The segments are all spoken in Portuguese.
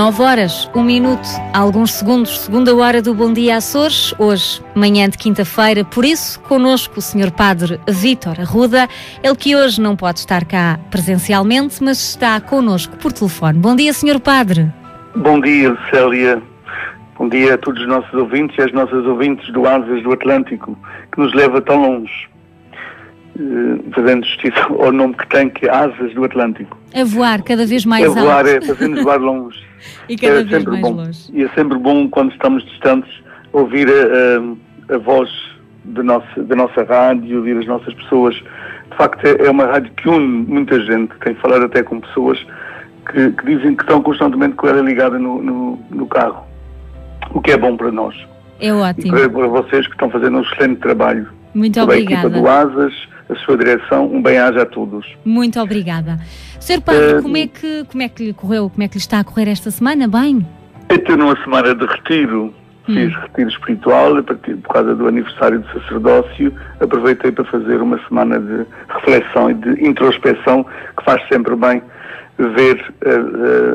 9 horas, 1 minuto, alguns segundos, segunda hora do Bom Dia Açores, hoje, manhã de quinta-feira, por isso, connosco o Sr. Padre Vítor Arruda, ele que hoje não pode estar cá presencialmente, mas está connosco por telefone. Bom dia, Sr. Padre. Bom dia, Célia. Bom dia a todos os nossos ouvintes e às nossas ouvintes do Asas do Atlântico, que nos leva tão longe, fazendo justiça ao nome que tem, que é Asas do Atlântico. A voar cada vez mais alto. A voar é fazer-nos voar longe. E cada vez mais longe. E é sempre bom, quando estamos distantes, ouvir a voz da nossa rádio, ouvir as nossas pessoas. De facto, é uma rádio que une muita gente. Tenho falado até com pessoas que dizem que estão constantemente com ela ligada no carro. O que é bom para nós. É ótimo. E para vocês que estão fazendo um excelente trabalho. Muito toda obrigada. A equipa do Asas, a sua direção, um bem-aja a todos. Muito obrigada. Sr. Padre, como é que lhe correu, como é que lhe está a correr esta semana? Bem? Eu estou numa semana de retiro, fiz retiro espiritual, por causa do aniversário do sacerdócio, aproveitei para fazer uma semana de reflexão e de introspeção, que faz sempre bem ver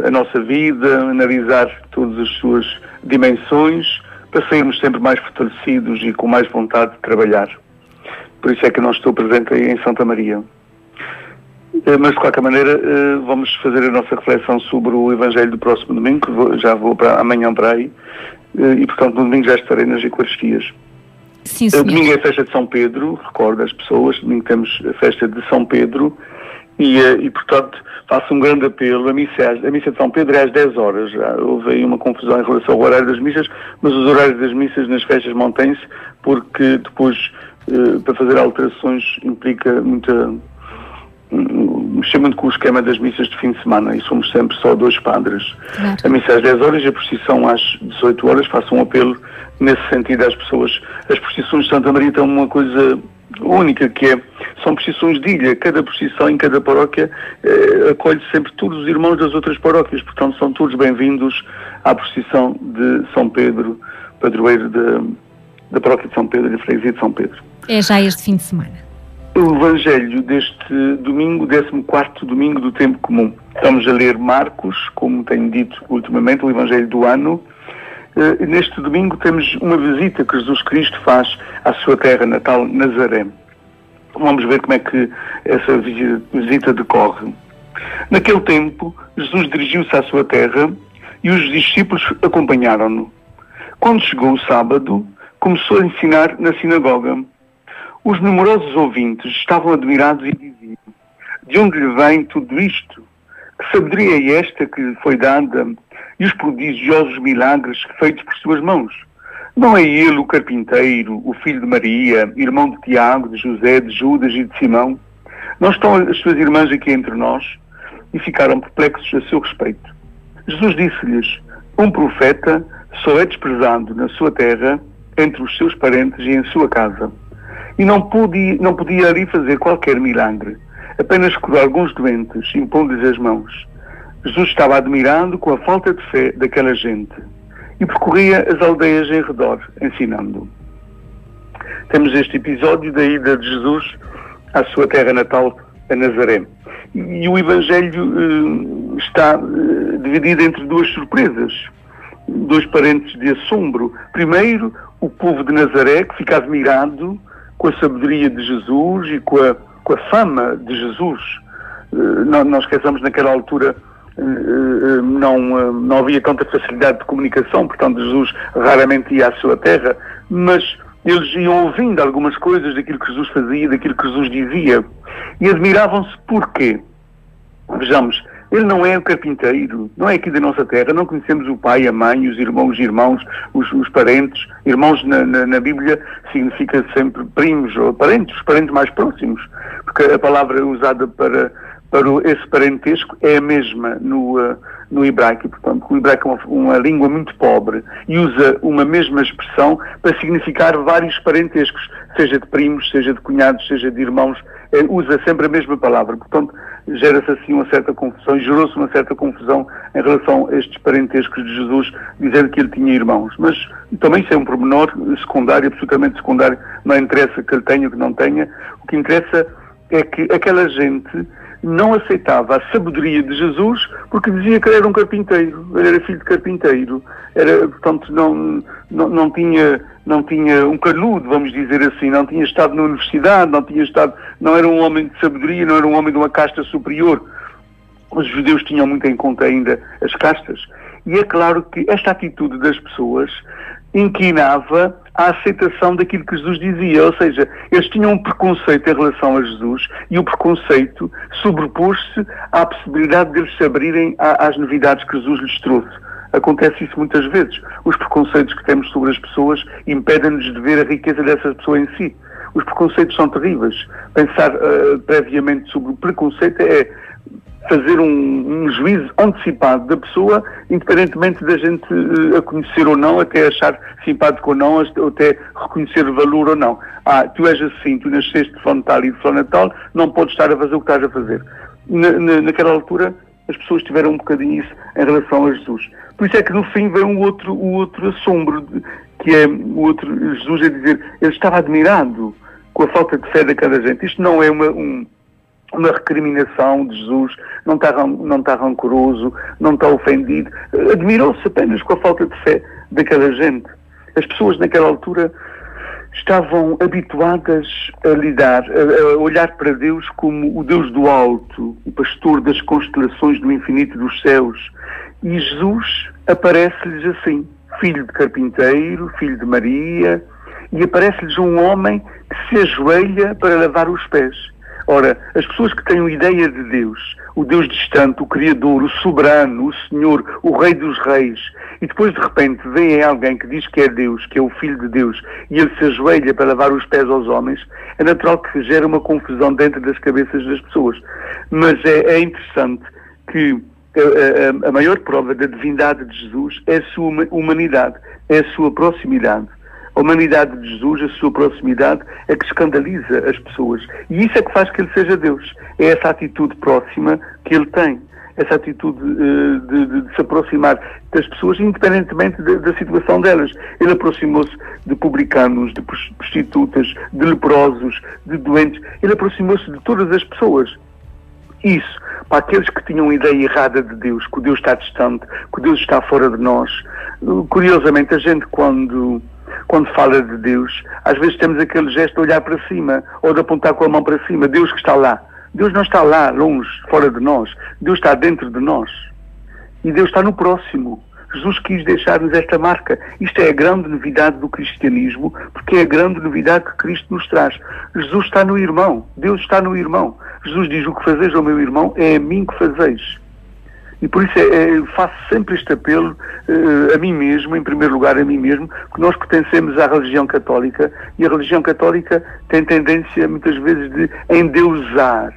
a nossa vida, analisar todas as suas dimensões, para sairmos sempre mais fortalecidos e com mais vontade de trabalhar. Por isso é que eu não estou presente aí em Santa Maria. Mas, de qualquer maneira, vamos fazer a nossa reflexão sobre o Evangelho do próximo domingo, já vou amanhã para aí, e, portanto, no domingo já estarei nas Eucaristias. Sim, senhor. Domingo é a festa de São Pedro, recordo as pessoas, domingo temos a festa de São Pedro, e portanto, faço um grande apelo. A missa de São Pedro é às 10 horas. Já houve aí uma confusão em relação ao horário das missas, mas os horários das missas nas festas mantêm-se, porque depois, para fazer alterações, implica mexer muito com o esquema das missas de fim de semana, e somos sempre só 2 padres. Claro. A missa às 10 horas e a procissão às 18 horas. Faço um apelo nesse sentido às pessoas. As procissões de Santa Maria têm uma coisa única, que são procissões de ilha. Cada procissão em cada paróquia acolhe sempre todos os irmãos das outras paróquias, portanto são todos bem-vindos à procissão de São Pedro, padroeiro da paróquia de São Pedro e da freguesia de São Pedro. É já este fim de semana. O Evangelho deste domingo, 14º domingo do tempo comum. Estamos a ler Marcos, como tenho dito ultimamente, o Evangelho do ano. Neste domingo temos uma visita que Jesus Cristo faz à sua terra natal, Nazaré. Vamos ver como é que essa visita decorre. Naquele tempo, Jesus dirigiu-se à sua terra e os discípulos acompanharam-no. Quando chegou o sábado, começou a ensinar na sinagoga. Os numerosos ouvintes estavam admirados e diziam: de onde lhe vem tudo isto? Que sabedoria é esta que lhe foi dada? E os prodigiosos milagres feitos por suas mãos? Não é ele o carpinteiro, o filho de Maria, irmão de Tiago, de José, de Judas e de Simão? Não estão as suas irmãs aqui entre nós? E ficaram perplexos a seu respeito. Jesus disse-lhes: um profeta só é desprezado na sua terra, entre os seus parentes e em sua casa. E não podia ali fazer qualquer milagre, apenas curar alguns doentes, impondo-lhes as mãos. Jesus estava admirado com a falta de fé daquela gente e percorria as aldeias em redor, ensinando. Temos este episódio da ida de Jesus à sua terra natal, a Nazaré. E o Evangelho está dividido entre 2 surpresas, 2 parentes de assombro. Primeiro, o povo de Nazaré, que fica admirado com a sabedoria de Jesus e com a fama de Jesus. Não esqueçamos, naquela altura não havia tanta facilidade de comunicação, portanto Jesus raramente ia à sua terra, mas eles iam ouvindo algumas coisas daquilo que Jesus fazia, daquilo que Jesus dizia, e admiravam-se. Porquê? Vejamos, ele não é o carpinteiro, não é aqui da nossa terra, não conhecemos o pai, a mãe, os irmãos, os parentes. Irmãos na Bíblia significa sempre primos ou parentes, os parentes mais próximos, porque a palavra usada para esse parentesco é a mesma no hebraico. Portanto, o hebraico é uma língua muito pobre e usa uma mesma expressão para significar vários parentescos, seja de primos, seja de cunhados, seja de irmãos, usa sempre a mesma palavra. Portanto, gera-se assim uma certa confusão, gerou-se uma certa confusão em relação a estes parentescos de Jesus, dizendo que ele tinha irmãos. Mas também isso é um pormenor secundário, absolutamente secundário. Não interessa que ele tenha ou que não tenha. O que interessa é que aquela gente não aceitava a sabedoria de Jesus porque dizia que ele era um carpinteiro, ele era filho de carpinteiro, portanto não tinha um canudo, vamos dizer assim, não tinha estado na universidade, não era um homem de sabedoria, não era um homem de uma casta superior. Os judeus tinham muito em conta ainda as castas. E é claro que esta atitude das pessoas inclinava à aceitação daquilo que Jesus dizia, ou seja, eles tinham um preconceito em relação a Jesus e o preconceito sobrepôs-se à possibilidade de eles se abrirem às novidades que Jesus lhes trouxe. Acontece isso muitas vezes. Os preconceitos que temos sobre as pessoas impedem-nos de ver a riqueza dessa pessoa em si. Os preconceitos são terríveis. Pensar previamente sobre o preconceito é fazer um juízo antecipado da pessoa, independentemente da gente a conhecer ou não, até achar simpático ou não, ou até reconhecer valor ou não. Tu és assim, tu nasceste de fulano tal e de fulano tal, não podes estar a fazer o que estás a fazer. Naquela altura, as pessoas tiveram um bocadinho isso em relação a Jesus. Por isso é que no fim vem o outro assombro, que é o outro Jesus a dizer, ele estava admirado com a falta de fé daquela gente. Isto não é uma recriminação de Jesus, não está rancoroso, não está ofendido, admirou-se apenas com a falta de fé daquela gente. As pessoas naquela altura estavam habituadas a olhar para Deus como o Deus do alto, o pastor das constelações do infinito dos céus. E Jesus aparece-lhes assim, filho de carpinteiro, filho de Maria, e aparece-lhes um homem que se ajoelha para lavar os pés. Ora, as pessoas que têm a ideia de Deus, o Deus distante, o Criador, o Soberano, o Senhor, o Rei dos Reis, e depois de repente veem alguém que diz que é Deus, que é o Filho de Deus, e ele se ajoelha para lavar os pés aos homens, é natural que gera uma confusão dentro das cabeças das pessoas. Mas é interessante que a maior prova da divindade de Jesus é a sua humanidade, é a sua proximidade. A humanidade de Jesus, a sua proximidade, é que escandaliza as pessoas. E isso é que faz que ele seja Deus. É essa atitude próxima que ele tem. Essa atitude de se aproximar das pessoas, independentemente da situação delas. Ele aproximou-se de publicanos, de prostitutas, de leprosos, de doentes. Ele aproximou-se de todas as pessoas. Isso, para aqueles que tinham uma ideia errada de Deus, que o Deus está distante, que o Deus está fora de nós. Curiosamente, a gente quando fala de Deus, às vezes temos aquele gesto de olhar para cima, ou de apontar com a mão para cima, Deus que está lá. Deus não está lá, longe, fora de nós. Deus está dentro de nós. E Deus está no próximo. Jesus quis deixar-nos esta marca. Isto é a grande novidade do cristianismo, porque é a grande novidade que Cristo nos traz. Jesus está no irmão. Deus está no irmão. Jesus diz, o que fazeis ao meu irmão é a mim que fazeis. E por isso faço sempre este apelo a mim mesmo, em primeiro lugar a mim mesmo, porque nós pertencemos à religião católica e a religião católica tem tendência muitas vezes de endeusar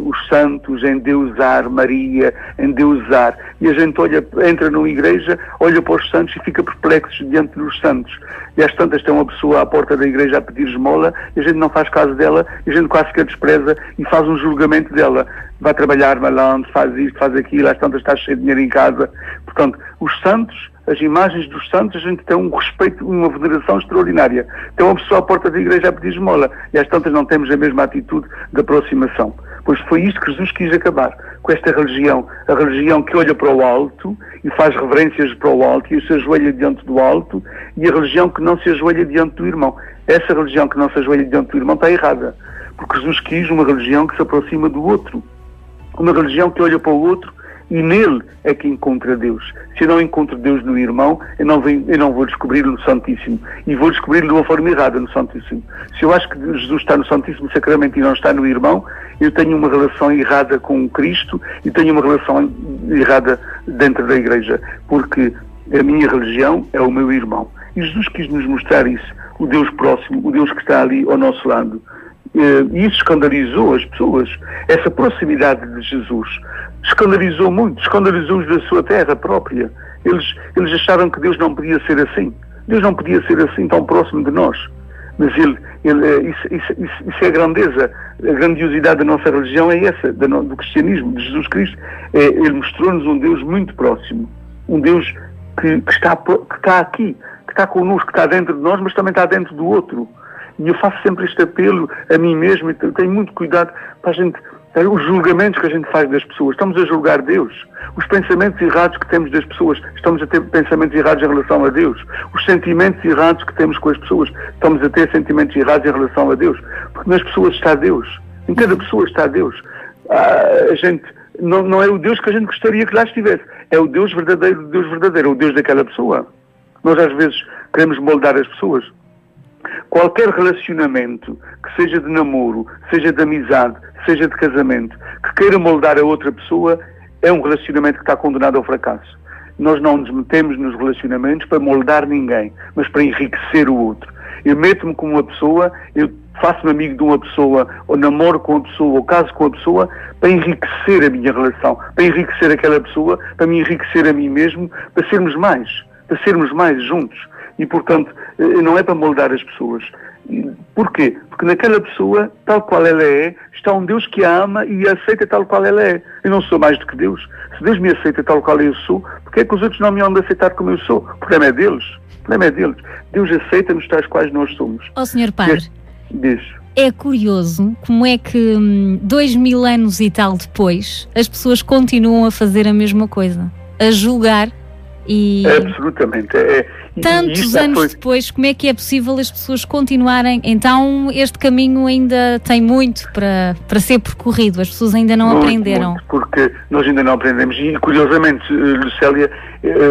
os santos, endeusar Maria, endeusar. E a gente entra numa igreja, olha para os santos e fica perplexo diante dos santos. E às tantas tem uma pessoa à porta da igreja a pedir esmola e a gente não faz caso dela, e a gente quase que a despreza e faz um julgamento dela. Vai trabalhar malandro, faz isto, faz aquilo, às tantas está cheio de dinheiro em casa. Portanto, os santos, as imagens dos santos, a gente tem um respeito, uma veneração extraordinária. Tem uma pessoa à porta da igreja a pedir esmola e às tantas não temos a mesma atitude de aproximação. Pois foi isto que Jesus quis acabar, com esta religião. A religião que olha para o alto e faz reverências para o alto e se ajoelha diante do alto, e a religião que não se ajoelha diante do irmão. Essa religião que não se ajoelha diante do irmão está errada, porque Jesus quis uma religião que se aproxima do outro. Uma religião que olha para o outro e nele é que encontra Deus. Se eu não encontro Deus no irmão, eu não vou descobri-lo no Santíssimo. E vou descobri-lo de uma forma errada no Santíssimo. Se eu acho que Jesus está no Santíssimo Sacramento e não está no irmão, eu tenho uma relação errada com Cristo e tenho uma relação errada dentro da igreja. Porque a minha religião é o meu irmão. E Jesus quis nos mostrar isso. O Deus próximo, o Deus que está ali ao nosso lado. E isso escandalizou as pessoas. Essa proximidade de Jesus escandalizou muito, escandalizou-os da sua terra própria. Eles acharam que Deus não podia ser assim. Deus não podia ser assim tão próximo de nós. Mas isso é a grandeza, a grandiosidade da nossa religião é essa, do cristianismo, de Jesus Cristo. Ele mostrou-nos um Deus muito próximo. Um Deus que está aqui, que está connosco, que está dentro de nós, mas também está dentro do outro. E eu faço sempre este apelo a mim mesmo, e tenho muito cuidado para a gente, os julgamentos que a gente faz das pessoas. Estamos a julgar Deus. Os pensamentos errados que temos das pessoas, estamos a ter pensamentos errados em relação a Deus. Os sentimentos errados que temos com as pessoas, estamos a ter sentimentos errados em relação a Deus. Porque nas pessoas está Deus. Em cada pessoa está Deus. A gente não é o Deus que a gente gostaria que lá estivesse. É o Deus verdadeiro, é o Deus daquela pessoa. Nós às vezes queremos moldar as pessoas. Qualquer relacionamento, que seja de namoro, seja de amizade, seja de casamento, que queira moldar a outra pessoa, é um relacionamento que está condenado ao fracasso. Nós não nos metemos nos relacionamentos para moldar ninguém, mas para enriquecer o outro. Eu meto-me com uma pessoa, eu faço-me amigo de uma pessoa, ou namoro com a pessoa, ou caso com a pessoa, para enriquecer a minha relação, para enriquecer aquela pessoa, para me enriquecer a mim mesmo, para sermos mais juntos. E, portanto, não é para moldar as pessoas. Porquê? Porque naquela pessoa, tal qual ela é, está um Deus que a ama e a aceita tal qual ela é. Eu não sou mais do que Deus. Se Deus me aceita tal qual eu sou, porque é que os outros não me vão aceitar como eu sou? O problema é deles. Deus aceita-nos tais quais nós somos. Ó Sr. Padre, diz. É curioso como é que 2000 anos e tal depois as pessoas continuam a fazer a mesma coisa, a julgar e... Absolutamente. Tantos anos depois, como é que é possível as pessoas continuarem? Então este caminho ainda tem muito para ser percorrido, as pessoas ainda não aprenderam. Muito, porque nós ainda não aprendemos e curiosamente, Lucélia,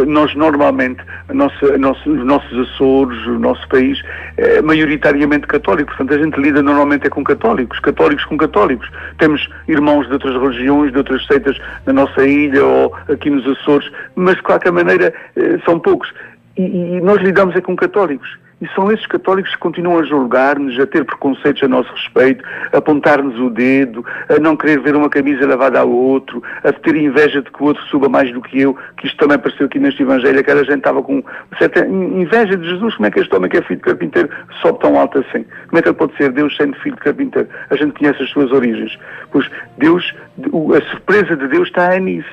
nós normalmente, os nossos Açores, o nosso país é maioritariamente católico, portanto a gente lida normalmente é com católicos com católicos. Temos irmãos de outras religiões, de outras seitas na nossa ilha ou aqui nos Açores, mas de qualquer maneira são poucos. E nós lidamos é com católicos. E são esses católicos que continuam a julgar-nos, a ter preconceitos a nosso respeito, a apontar-nos o dedo, a não querer ver uma camisa lavada ao outro, a ter inveja de que o outro suba mais do que eu, que isto também apareceu aqui neste Evangelho, aquela gente estava com certa inveja de Jesus. Como é que este homem que é filho de carpinteiro sobe tão alto assim? Como é que ele pode ser Deus sendo filho de carpinteiro? A gente conhece as suas origens. Pois Deus, a surpresa de Deus está nisso.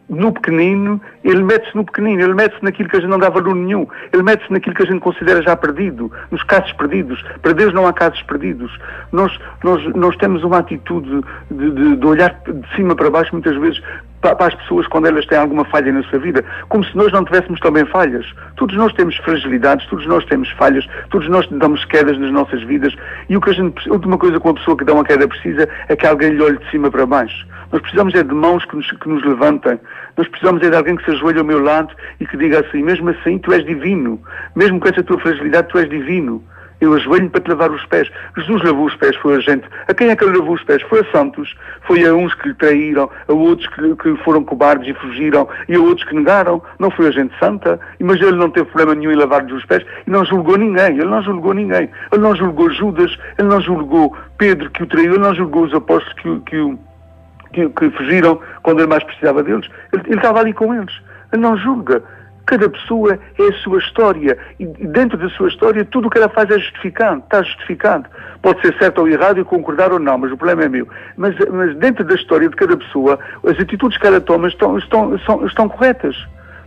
No pequenino, ele mete-se no pequenino, ele mete-se naquilo que a gente não dá valor nenhum, ele mete-se naquilo que a gente considera já perdido, nos casos perdidos. Para Deus não há casos perdidos. Nós temos uma atitude de olhar de cima para baixo muitas vezes para as pessoas quando elas têm alguma falha na sua vida, como se nós não tivéssemos também falhas. Todos nós temos fragilidades, todos nós temos falhas, todos nós damos quedas nas nossas vidas e a última coisa que uma pessoa que dá uma queda precisa é que alguém lhe olhe de cima para baixo. Nós precisamos de mãos que nos levantem. Nós precisamos de alguém que se ajoelhe ao meu lado e que diga assim, mesmo assim tu és divino, mesmo com essa tua fragilidade tu és divino. Eu ajoelho para te lavar os pés. Jesus lavou os pés, foi a gente. A quem é que ele lavou os pés? Foi a santos. Foi a uns que lhe traíram, a outros que foram cobardes e fugiram, e a outros que negaram. Não foi a gente santa. Mas ele não teve problema nenhum em lavar-lhes os pés e não julgou ninguém. Ele não julgou ninguém. Ele não julgou Judas, ele não julgou Pedro que o traiu, ele não julgou os apóstolos que fugiram quando ele mais precisava deles. Ele estava ali com eles. Ele não julga. Cada pessoa é a sua história e dentro da sua história tudo o que ela faz é justificado, está justificado. Pode ser certo ou errado e concordar ou não, mas o problema é meu. Mas dentro da história de cada pessoa, as atitudes que ela toma estão corretas,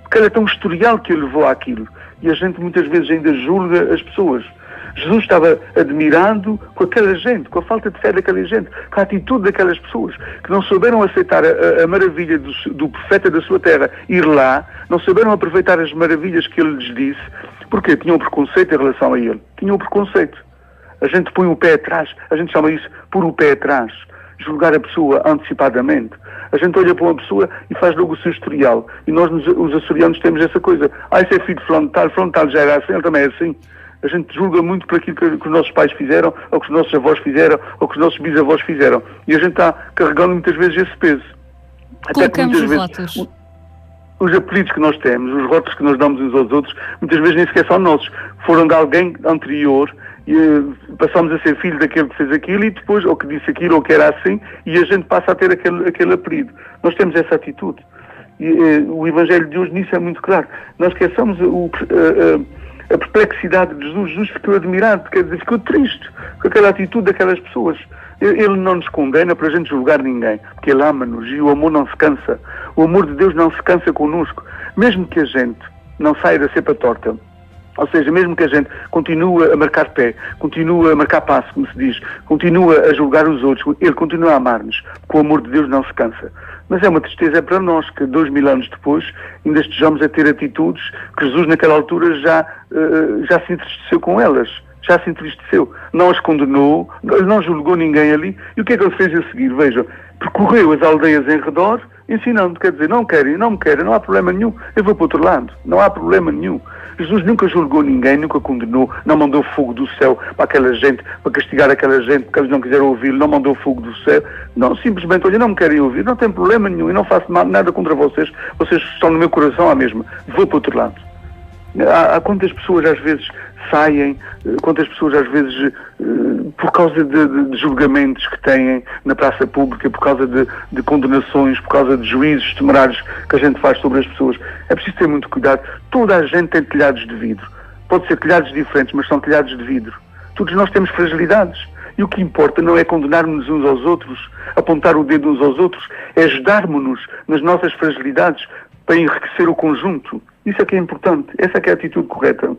porque ela tem um historial que a levou àquilo. E a gente muitas vezes ainda julga as pessoas. Jesus estava admirado com aquela gente, com a falta de fé daquela gente, com a atitude daquelas pessoas que não souberam aceitar a maravilha do profeta da sua terra, ir lá, não souberam aproveitar as maravilhas que ele lhes disse, porque tinham preconceito em relação a ele. Tinham preconceito. A gente põe o pé atrás, a gente chama isso pôr o pé atrás, julgar a pessoa antecipadamente. A gente olha para uma pessoa e faz logo o seu historial. E nós, os açorianos, temos essa coisa. Esse é filho de Frontal já era assim, ele também é assim. A gente julga muito por aquilo que os nossos pais fizeram, ou que os nossos avós fizeram, ou que os nossos bisavós fizeram. E a gente está carregando muitas vezes esse peso. Colocamos os rótulos. Os apelidos que nós temos, os rótulos que nós damos uns aos outros, muitas vezes nem sequer são nossos. Foram de alguém anterior e passamos a ser filho daquele que fez aquilo e depois, ou que disse aquilo, ou que era assim, e a gente passa a ter aquele apelido. Nós temos essa atitude. E o Evangelho de hoje nisso é muito claro. Nós esqueçamos a perplexidade de Jesus. Jesus ficou admirado, quer dizer, ficou triste com aquela atitude daquelas pessoas. Ele não nos condena para a gente julgar ninguém, porque Ele ama-nos e o amor não se cansa. O amor de Deus não se cansa connosco. Mesmo que a gente não saia da cepa torta, Ou seja, mesmo que a gente continue a marcar pé, continue a marcar passo, como se diz, continue a julgar os outros, Ele continua a amar-nos, porque o amor de Deus não se cansa. Mas é uma tristeza para nós que 2000 anos depois ainda estejamos a ter atitudes que Jesus naquela altura já se entristeceu com elas. Já se entristeceu. Não as condenou, não julgou ninguém ali. E o que é que ele fez a seguir? Vejam, percorreu as aldeias em redor, ensinando, quer dizer, não me querem, não há problema nenhum, eu vou para o outro lado, não há problema nenhum. Jesus nunca julgou ninguém, nunca condenou, não mandou fogo do céu para aquela gente, para castigar aquela gente porque eles não quiseram ouvir, não mandou fogo do céu. Não, simplesmente, olha, não me querem ouvir, não tem problema nenhum, eu não faço nada contra vocês estão no meu coração à mesma, vou para o outro lado. Há quantas pessoas às vezes saem, quantas pessoas às vezes, por causa de julgamentos que têm na praça pública, por causa de condenações, por causa de juízos temerários que a gente faz sobre as pessoas. É preciso ter muito cuidado. Toda a gente tem telhados de vidro. Pode ser telhados diferentes, mas são telhados de vidro. Todos nós temos fragilidades. E o que importa não é condenar-nos uns aos outros, apontar o dedo uns aos outros, é ajudarmos-nos nas nossas fragilidades para enriquecer o conjunto. Isso é que é importante. Essa é que é a atitude correta.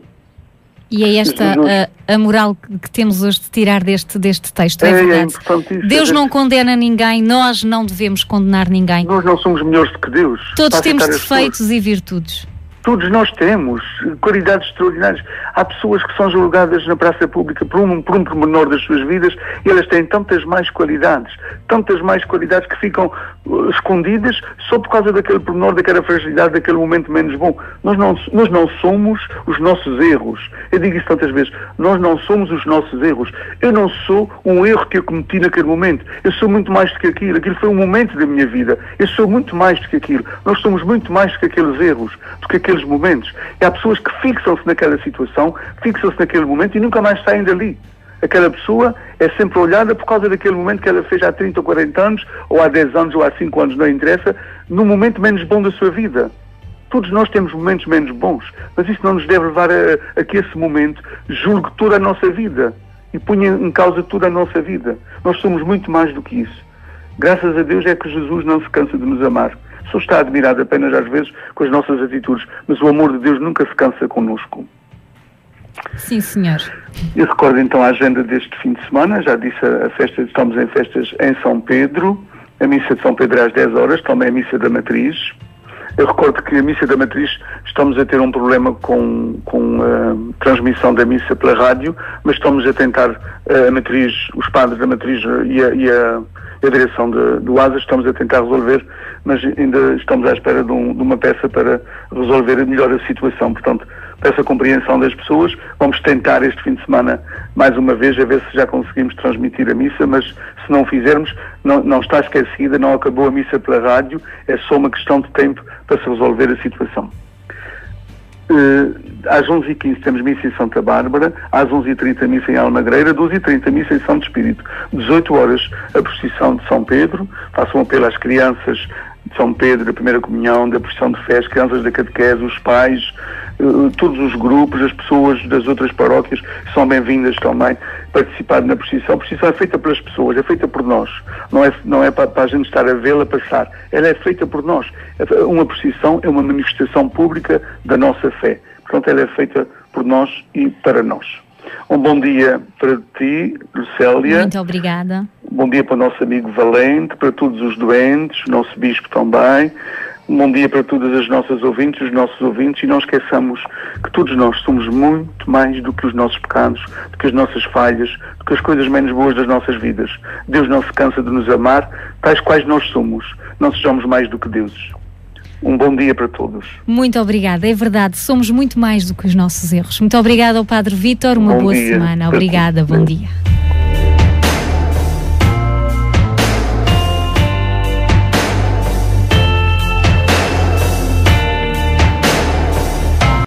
E é esta a moral que temos hoje de tirar deste texto, é verdade. É importante isso. Deus não condena ninguém, nós não devemos condenar ninguém. Nós não somos melhores do que Deus. Todos temos defeitos e virtudes. Todos nós temos qualidades extraordinárias. Há pessoas que são julgadas na praça pública por um pormenor das suas vidas e elas têm tantas mais qualidades que ficam escondidas só por causa daquele pormenor, daquela fragilidade, daquele momento menos bom. Nós não somos os nossos erros. Eu digo isso tantas vezes. Nós não somos os nossos erros. Eu não sou um erro que eu cometi naquele momento. Eu sou muito mais do que aquilo. Aquilo foi um momento da minha vida. Eu sou muito mais do que aquilo. Nós somos muito mais do que aqueles erros, do que aqueles momentos. E há pessoas que fixam-se naquela situação, fixam-se naquele momento e nunca mais saem dali. Aquela pessoa é sempre olhada por causa daquele momento que ela fez há 30 ou 40 anos, ou há 10 anos, ou há 5 anos, não interessa, no momento menos bom da sua vida. Todos nós temos momentos menos bons, mas isso não nos deve levar a que esse momento julgue toda a nossa vida e ponha em causa toda a nossa vida. Nós somos muito mais do que isso. Graças a Deus é que Jesus não se cansa de nos amar. Só está admirado apenas às vezes com as nossas atitudes, mas o amor de Deus nunca se cansa connosco. Sim, senhor. Eu recordo então a agenda deste fim de semana, já disse a festa, estamos em festas em São Pedro, a missa de São Pedro é às 10 horas, também a missa da Matriz. Eu recordo que a missa da Matriz estamos a ter um problema com a transmissão da missa pela rádio, mas estamos a tentar, a Matriz, os padres da Matriz e a direção do ASA, estamos a tentar resolver, mas ainda estamos à espera de uma peça para resolver melhor a situação. Portanto, peço a compreensão das pessoas. Vamos tentar este fim de semana, mais uma vez, a ver se já conseguimos transmitir a missa, mas se não fizermos, não está esquecida, não acabou a missa pela rádio, é só uma questão de tempo para se resolver a situação. Às 11h15 temos missa em Santa Bárbara, às 11h30 missa em Almagreira, 12h30 missa em Santo Espírito, 18 horas a procissão de São Pedro. Faço um apelo às crianças de São Pedro, da primeira comunhão, da procissão de fé, as crianças da catequese, os pais, todos os grupos, as pessoas das outras paróquias são bem-vindas também participar na procissão. A procissão é feita pelas pessoas, é feita por nós, não é para a gente estar a vê-la passar, ela é feita por nós. Uma procissão é uma manifestação pública da nossa fé, portanto ela é feita por nós e para nós. Um bom dia para ti, Lucélia. Muito obrigada. Bom dia para o nosso amigo Valente, para todos os doentes, o nosso bispo também. Um bom dia para todas as nossas ouvintes, os nossos ouvintes, e não esqueçamos que todos nós somos muito mais do que os nossos pecados, do que as nossas falhas, do que as coisas menos boas das nossas vidas. Deus não se cansa de nos amar, tais quais nós somos. Não sejamos mais do que deuses. Um bom dia para todos. Muito obrigada, é verdade, somos muito mais do que os nossos erros. Muito obrigada ao Padre Vítor, uma boa semana. Obrigada, bom dia.